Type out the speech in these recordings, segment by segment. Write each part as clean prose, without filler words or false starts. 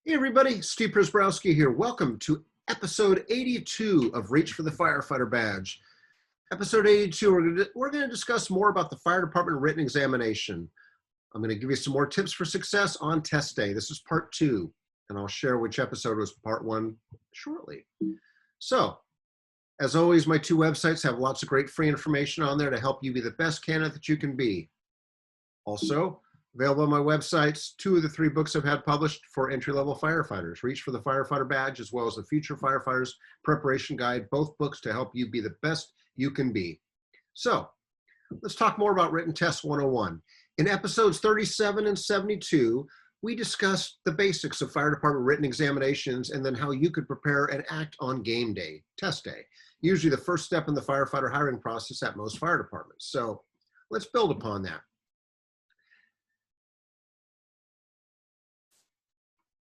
Hey everybody, Steve Prziborowski here. Welcome to episode 82 of Reach for the Firefighter Badge. Episode 82, we're going to discuss more about the fire department written examination. I'm going to give you some more tips for success on test day. This is part 2, and I'll share which episode was part 1 shortly. So, as always, my 2 websites have lots of great free information on there to help you be the best candidate that you can be. Also, available on my websites, 2 of the 3 books I've had published for entry-level firefighters, Reach for the Firefighter Badge, as well as the Future Firefighters Preparation Guide, both books to help you be the best you can be. So, let's talk more about Written Test 101. In episodes 37 and 72, we discussed the basics of fire department written examinations and then how you could prepare and act on game day, test day, usually the first step in the firefighter hiring process at most fire departments. So, let's build upon that.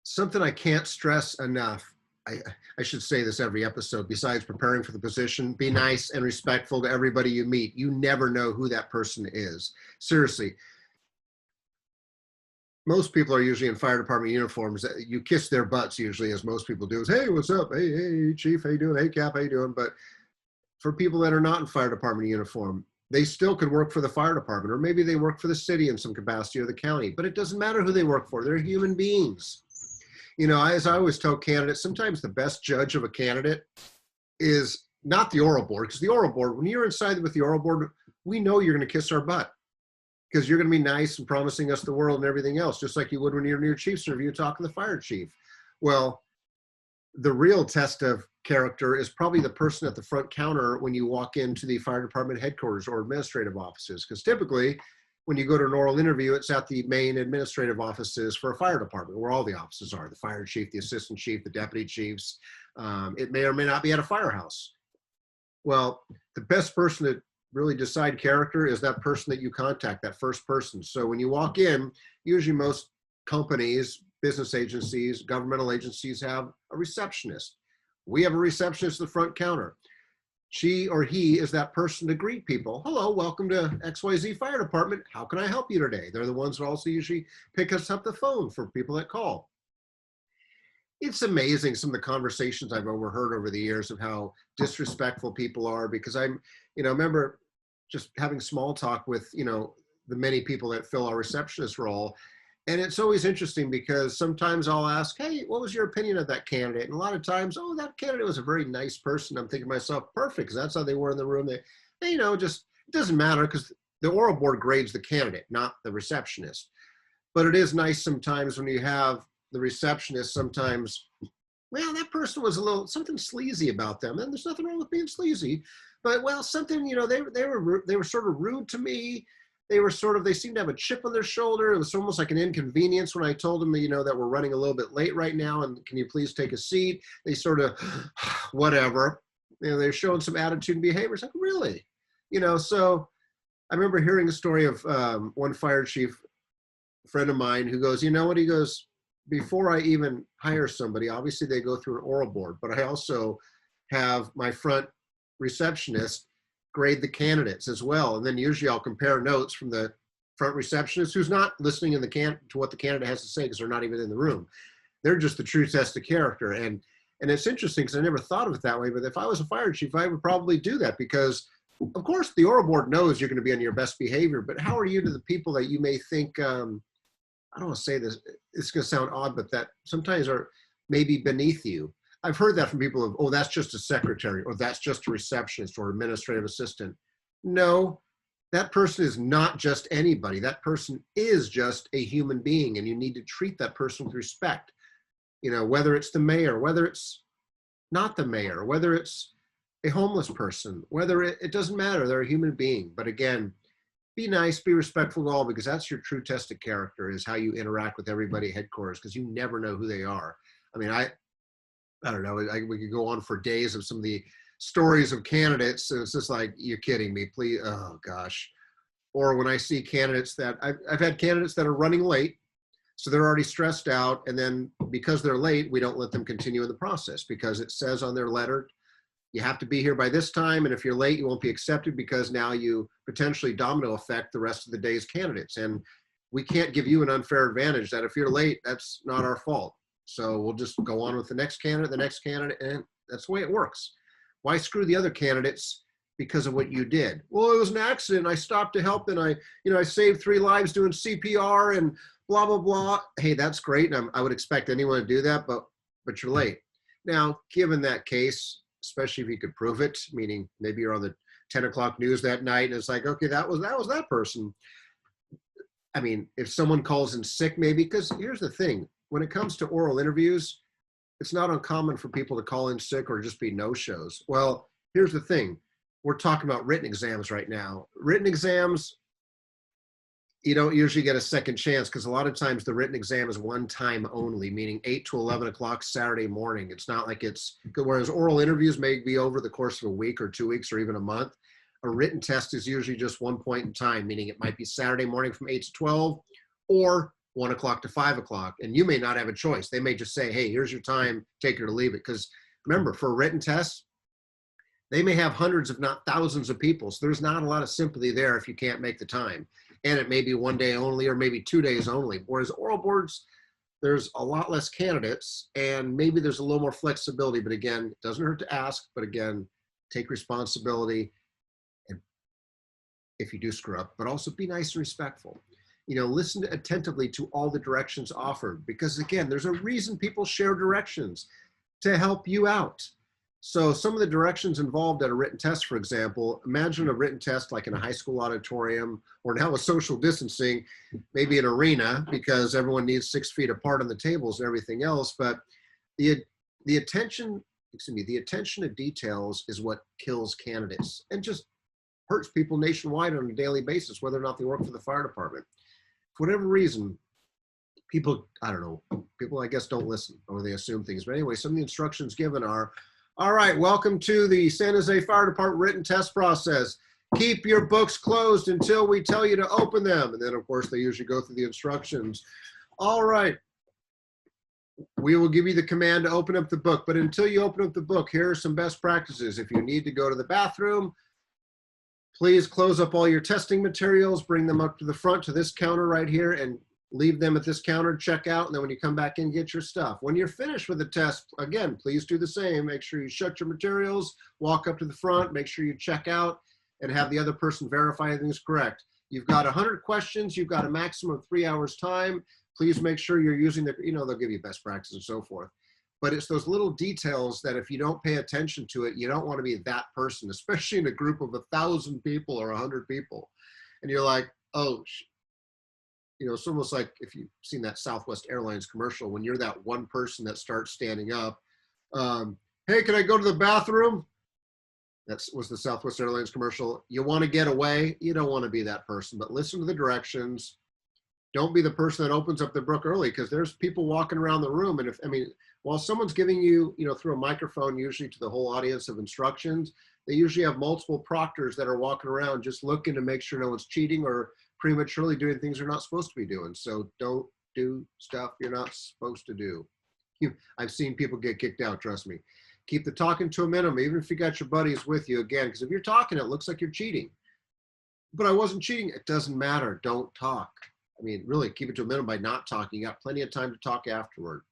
Something I can't stress enough, I should say this every episode, besides preparing for the position, be nice and respectful to everybody you meet. You never know who that person is. Seriously. Most people are usually in fire department uniforms. You kiss their butts usually, as most people do, is, hey, what's up? Hey, chief, how you doing? Hey, cap, how you doing? But for people that are not in fire department uniform, they still could work for the fire department, or maybe they work for the city in some capacity or the county, but it doesn't matter who they work for. They're human beings. You know, as I always tell candidates, sometimes the best judge of a candidate is not the oral board, because the oral board, when you're inside with the oral board, we know you're going to kiss our butt because you're going to be nice and promising us the world and everything else, just like you would when you're in your chief's interview talking to the fire chief. Well, the real test of character is probably the person at the front counter when you walk into the fire department headquarters or administrative offices, because typically when you go to an oral interview, it's at the main administrative offices for a fire department, where all the offices are, the fire chief, the assistant chief, the deputy chiefs. It may or may not be at a firehouse. Well, the best person to really decide character is that person that you contact, that first person. So when you walk in, usually most companies, business agencies, governmental agencies have a receptionist. We have a receptionist at the front counter. She or he is that person to greet people. Hello, welcome to XYZ Fire Department. How can I help you today? They're the ones who also usually pick us up the phone for people that call. It's amazing some of the conversations I've overheard over the years of how disrespectful people are, because I remember just having small talk with, the many people that fill our receptionist role. And it's always interesting because sometimes I'll ask, hey, what was your opinion of that candidate? And a lot of times, oh, that candidate was a very nice person. I'm thinking to myself, perfect, because that's how they were in the room. Just, it doesn't matter because the oral board grades the candidate, not the receptionist. But it is nice sometimes when you have the receptionist sometimes, well, that person was something sleazy about them. And there's nothing wrong with being sleazy. But, well, something, they were sort of rude to me. They seemed to have a chip on their shoulder. It was almost like an inconvenience when I told them, that we're running a little bit late right now and can you please take a seat? They sort of, whatever. They're showing some attitude and behavior. It's like, really? So I remember hearing a story of one fire chief, a friend of mine, who goes, you know what? He goes, before I even hire somebody, obviously they go through an oral board, but I also have my front receptionist grade the candidates as well. And then usually I'll compare notes from the front receptionist who's not listening to what the candidate has to say because they're not even in the room. They're just the true test of character. And it's interesting because I never thought of it that way, but if I was a fire chief, I would probably do that because of course the oral board knows you're going to be on your best behavior, but how are you to the people that you may think, I don't want to say this, it's going to sound odd, but that sometimes are maybe beneath you. I've heard that from people of, oh, that's just a secretary, or that's just a receptionist or administrative assistant. No, that person is not just anybody. That person is just a human being, and you need to treat that person with respect. Whether it's the mayor, whether it's not the mayor, whether it's a homeless person, whether it doesn't matter. They're a human being. But again, be nice, be respectful to all, because that's your true test of character, is how you interact with everybody at headquarters, because you never know who they are. I mean, I don't know, we could go on for days of some of the stories of candidates. So it's just like, you're kidding me, please. Oh gosh. Or when I see candidates that I've had candidates that are running late, so they're already stressed out. And then because they're late, we don't let them continue in the process because it says on their letter, you have to be here by this time. And if you're late, you won't be accepted because now you potentially domino effect the rest of the day's candidates. And we can't give you an unfair advantage that if you're late, that's not our fault. So we'll just go on with the next candidate, and that's the way it works. Why screw the other candidates because of what you did? Well, it was an accident. I stopped to help, and I saved 3 lives doing CPR and blah, blah, blah. Hey, that's great. And I would expect anyone to do that, but you're late. Now, given that case, especially if you could prove it, meaning maybe you're on the 10 o'clock news that night and it's like, okay, that was that person. I mean, if someone calls in sick, maybe, because here's the thing, when it comes to oral interviews, it's not uncommon for people to call in sick or just be no-shows. Well, here's the thing. We're talking about written exams right now. Written exams, you don't usually get a second chance because a lot of times the written exam is one time only, meaning 8 to 11 o'clock Saturday morning. It's not like whereas oral interviews may be over the course of a week or 2 weeks or even a month. A written test is usually just one point in time, meaning it might be Saturday morning from 8 to 12 or 1 o'clock to 5 o'clock. And you may not have a choice. They may just say, hey, here's your time, take it or leave it. Because remember, for a written test, they may have hundreds, if not thousands of people. So there's not a lot of sympathy there if you can't make the time. And it may be 1 day only or maybe 2 days only. Whereas oral boards, there's a lot less candidates and maybe there's a little more flexibility. But again, it doesn't hurt to ask, but again, take responsibility. And if you do screw up, but also be nice and respectful. Listen attentively to all the directions offered, because again, there's a reason people share directions to help you out. So some of the directions involved at a written test, for example, imagine a written test like in a high school auditorium, or now with social distancing, maybe an arena because everyone needs 6 feet apart on the tables and everything else. But the attention to details is what kills candidates and just hurts people nationwide on a daily basis, whether or not they work for the fire department. For whatever reason, people, I guess don't listen, or they assume things. But anyway, some of the instructions given are, all right, welcome to the San Jose Fire Department written test process. Keep your books closed until we tell you to open them. And then, of course, they usually go through the instructions. All right, we will give you the command to open up the book. But until you open up the book, here are some best practices. If you need to go to the bathroom, please close up all your testing materials, bring them up to the front to this counter right here, and leave them at this counter, check out, and then when you come back in, get your stuff. When you're finished with the test, again, please do the same. Make sure you shut your materials, walk up to the front, make sure you check out, and have the other person verify everything's correct. You've got 100 questions. You've got a maximum of 3 hours time. Please make sure you're using they'll give you best practices and so forth. But it's those little details that if you don't pay attention to it, you don't want to be that person, especially in a group of 1,000 people or 100 people. And you're like, oh, it's almost like if you've seen that Southwest Airlines commercial, when you're that one person that starts standing up, hey, can I go to the bathroom? That was the Southwest Airlines commercial. You want to get away? You don't want to be that person, but listen to the directions. Don't be the person that opens up the book early, because there's people walking around the room. And while someone's giving you, through a microphone, usually to the whole audience of instructions, they usually have multiple proctors that are walking around just looking to make sure no one's cheating or prematurely doing things they're not supposed to be doing. So don't do stuff you're not supposed to do. I've seen people get kicked out, trust me. Keep the talking to a minimum, even if you got your buddies with you, again, because if you're talking, it looks like you're cheating. But I wasn't cheating. It doesn't matter. Don't talk. Really keep it to a minimum by not talking. You got plenty of time to talk afterward.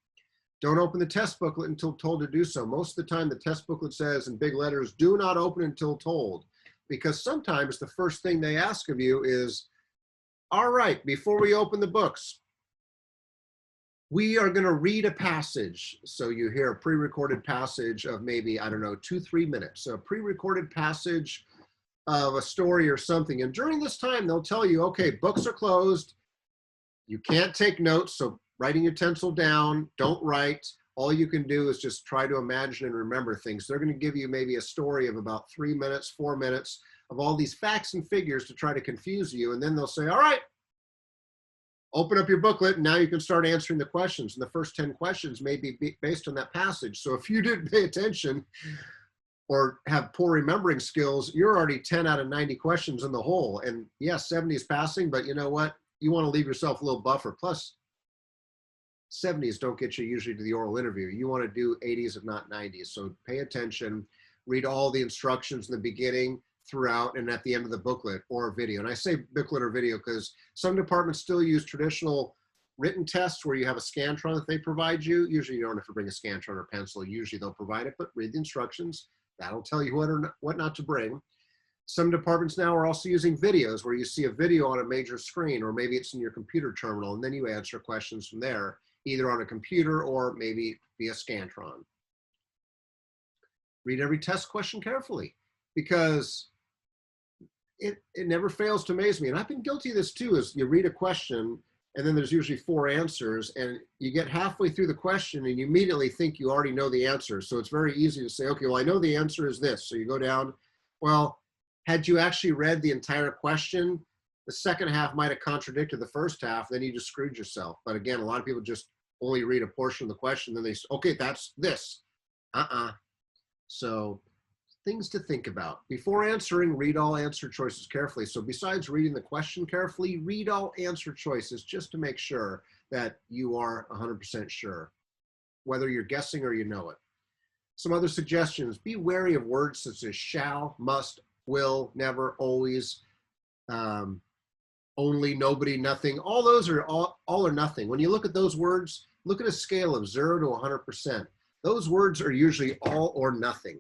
Don't open the test booklet until told to do so. Most of the time, the test booklet says in big letters, do not open until told, because sometimes the first thing they ask of you is, all right, before we open the books, we are going to read a passage. So you hear a pre-recorded passage of maybe, 2-3 minutes. So a pre-recorded passage of a story or something. And during this time, they'll tell you, okay, books are closed. You can't take notes, so writing utensil down, don't write. All you can do is just try to imagine and remember things. They're going to give you maybe a story of about 3 minutes, 4 minutes of all these facts and figures to try to confuse you. And then they'll say, all right, open up your booklet, and now you can start answering the questions. And the first 10 questions may be based on that passage. So if you didn't pay attention or have poor remembering skills, you're already 10 out of 90 questions in the hole. And yes, 70 is passing, but you know what? You want to leave yourself a little buffer. Plus, 70s don't get you usually to the oral interview. You want to do 80s, if not 90s. So pay attention, read all the instructions in the beginning, throughout, and at the end of the booklet or video. And I say booklet or video because some departments still use traditional written tests where you have a scantron that they provide you, usually you don't have to bring a scantron or pencil. Usually they'll provide it, but read the instructions. That'll tell you what not to bring. Some departments now are also using videos where you see a video on a major screen, or maybe it's in your computer terminal, and then you answer questions from there, either on a computer or maybe via scantron. Read every test question carefully, because it never fails to amaze me. And I've been guilty of this too, is you read a question and then there's usually 4 answers, and you get halfway through the question and you immediately think you already know the answer. So it's very easy to say, okay, well, I know the answer is this. So you go down, well, had you actually read the entire question, the second half might have contradicted the first half, then you just screwed yourself. But again, a lot of people just only read a portion of the question, then they say, okay, that's this. So things to think about. Before answering, read all answer choices carefully. So besides reading the question carefully, read all answer choices just to make sure that you are 100% sure, whether you're guessing or you know it. Some other suggestions: be wary of words such as shall, must, will, never, always, only, nobody, nothing. All those are all or nothing. When you look at those words, look at a scale of 0 to 100%. Those words are usually all or nothing.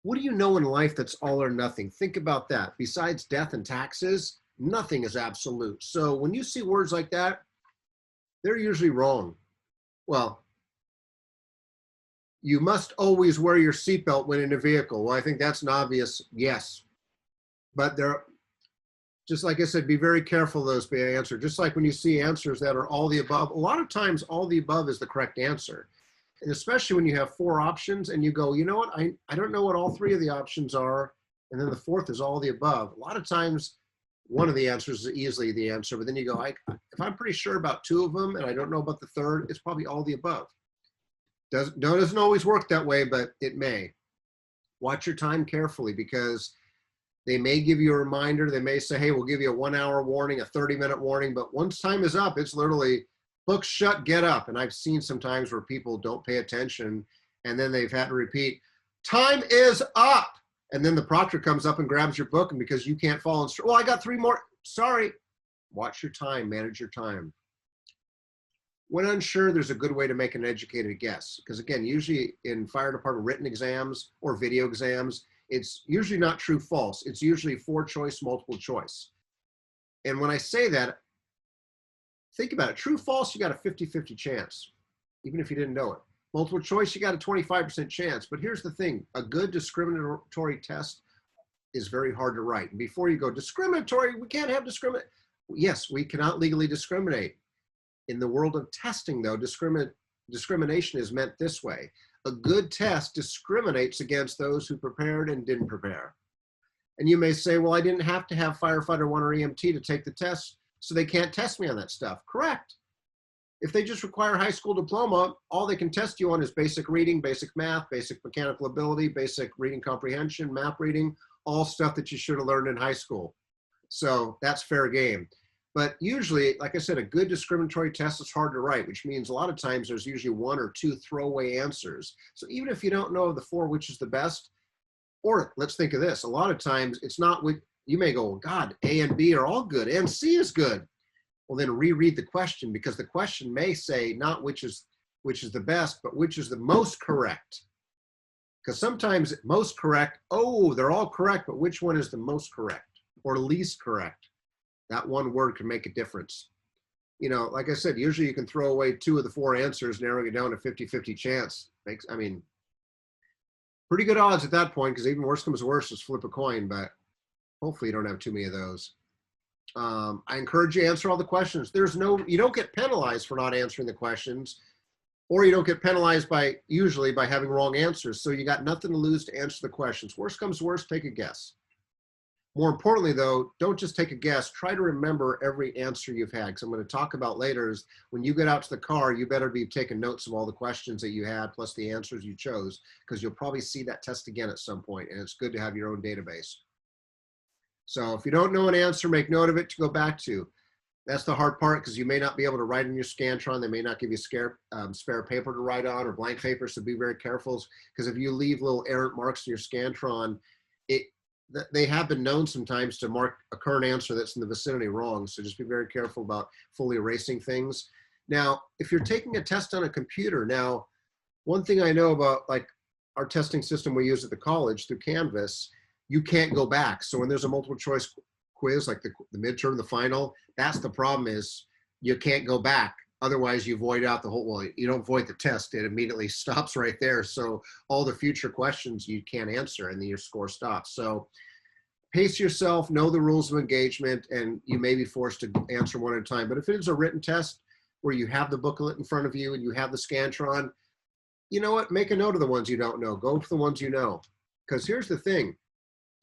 What do you know in life that's all or nothing? Think about that. Besides death and taxes, nothing is absolute. So when you see words like that, they're usually wrong. Well, you must always wear your seatbelt when in a vehicle. Well, I think that's an obvious yes. But there, just like I said, be very careful of those being answered. Just like when you see answers that are all the above, a lot of times all the above is the correct answer. And especially when you have 4 options and you go, you know what, I don't know what all 3 of the options are, and then the 4th is all the above. A lot of times one of the answers is easily the answer, but then you go, if I'm pretty sure about 2 of them and I don't know about the 3rd, it's probably all the above. Doesn't always work that way, but it may. Watch your time carefully, because they may give you a reminder. They may say, hey, we'll give you a 1-hour warning, a 30-minute warning, but once time is up, it's literally book shut, get up. And I've seen sometimes where people don't pay attention and then they've had to repeat, time is up. And then the proctor comes up and grabs your book, and because you can't follow instructions, well, I got 3 more. Sorry. Watch your time, manage your time. When unsure, there's a good way to make an educated guess. Because again, usually in fire department written exams or video exams, it's usually not true false. It's usually 4 choice, multiple choice. And when I say that, think about it. True false, you got a 50-50 chance, even if you didn't know it. Multiple choice, you got a 25% chance. But here's the thing: a good discriminatory test is very hard to write. And before you go, discriminatory, we can't have discriminate. Yes, we cannot legally discriminate. In the world of testing, though, discrimination is meant this way. A good test discriminates against those who prepared and didn't prepare. And you may say, well, I didn't have to have firefighter 1 or EMT to take the test, so they can't test me on that stuff. Correct. If they just require high school diploma, all they can test you on is basic reading, basic math, basic mechanical ability, basic reading comprehension, map reading, all stuff that you should have learned in high school. So that's fair game. But usually, like I said, a good discriminatory test is hard to write, which means a lot of times there's usually 1 or 2 throwaway answers. So even if you don't know of the 4 which is the best, or let's think of this, a lot of times it's not what you may go, God, A and B are all good and C is good. Well, then reread the question, because the question may say not which is the best, but which is the most correct. Because sometimes most correct, oh, they're all correct, but which one is the most correct or least correct? That one word can make a difference. You know, like I said, usually you can throw away 2 of the 4 answers, narrowing it down to 50-50 chance. I mean, pretty good odds at that point, because even worse comes to worse, just flip a coin, but hopefully you don't have too many of those. I encourage you to answer all the questions. You don't get penalized for not answering the questions, or you don't get penalized usually by having wrong answers. So you got nothing to lose to answer the questions. Worst comes to worst, take a guess. More importantly, though, don't just take a guess. Try to remember every answer you've had. Because I'm going to talk about later is when you get out to the car, you better be taking notes of all the questions that you had plus the answers you chose, because you'll probably see that test again at some point, and it's good to have your own database. So if you don't know an answer, make note of it to go back to. That's the hard part, because you may not be able to write in your scantron. They may not give you spare paper to write on, or blank paper, so be very careful. Because if you leave little errant marks in your scantron, they have been known sometimes to mark a current answer that's in the vicinity wrong. So just be very careful about fully erasing things. Now, if you're taking a test on a computer, now, one thing I know about like our testing system we use at the college through Canvas, you can't go back. So when there's a multiple choice quiz, like the midterm, the final, that's the problem, is you can't go back. Otherwise you void out the whole, well, you don't void the test, it immediately stops right there. So all the future questions you can't answer and then your score stops. So pace yourself, know the rules of engagement, and you may be forced to answer one at a time. But if it is a written test where you have the booklet in front of you and you have the scantron, you know what, make a note of the ones you don't know. Go for the ones you know. Because here's the thing,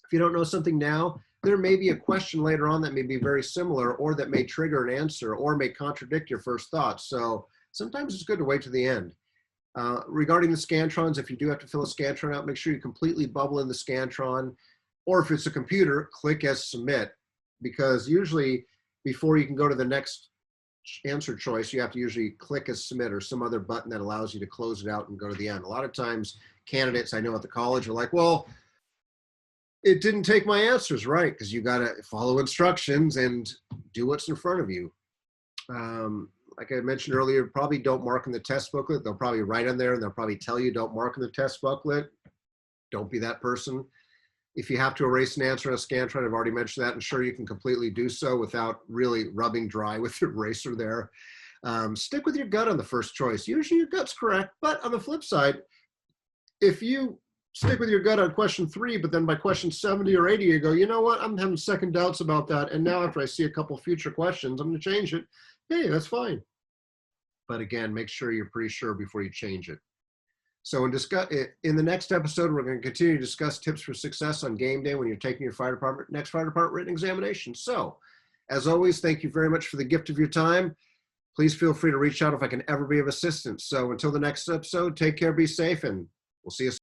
if you don't know something now, there may be a question later on that may be very similar, or that may trigger an answer, or may contradict your first thoughts. So sometimes it's good to wait to the end. Regarding the scantrons, if you do have to fill a scantron out, make sure you completely bubble in the scantron. Or if it's a computer, click as submit, because usually before you can go to the next answer choice, you have to usually click as submit or some other button that allows you to close it out and go to the end. A lot of times candidates I know at the college are like, well, it didn't take my answers, right? Because you got to follow instructions and do what's in front of you. Like I mentioned earlier, probably don't mark in the test booklet. They'll probably write on there and they'll probably tell you don't mark in the test booklet. Don't be that person. If you have to erase an answer on a scantron, I've already mentioned that, and sure, you can completely do so without really rubbing dry with your eraser there. Stick with your gut on the first choice. Usually your gut's correct, but on the flip side, if you stick with your gut on question 3, but then by question 70 or 80, you go, you know what, I'm having second doubts about that. And now after I see a couple future questions, I'm going to change it. Hey, that's fine. But again, make sure you're pretty sure before you change it. So in the next episode, we're going to continue to discuss tips for success on game day when you're taking your next fire department written examination. So as always, thank you very much for the gift of your time. Please feel free to reach out if I can ever be of assistance. So until the next episode, take care, be safe, and we'll see you soon.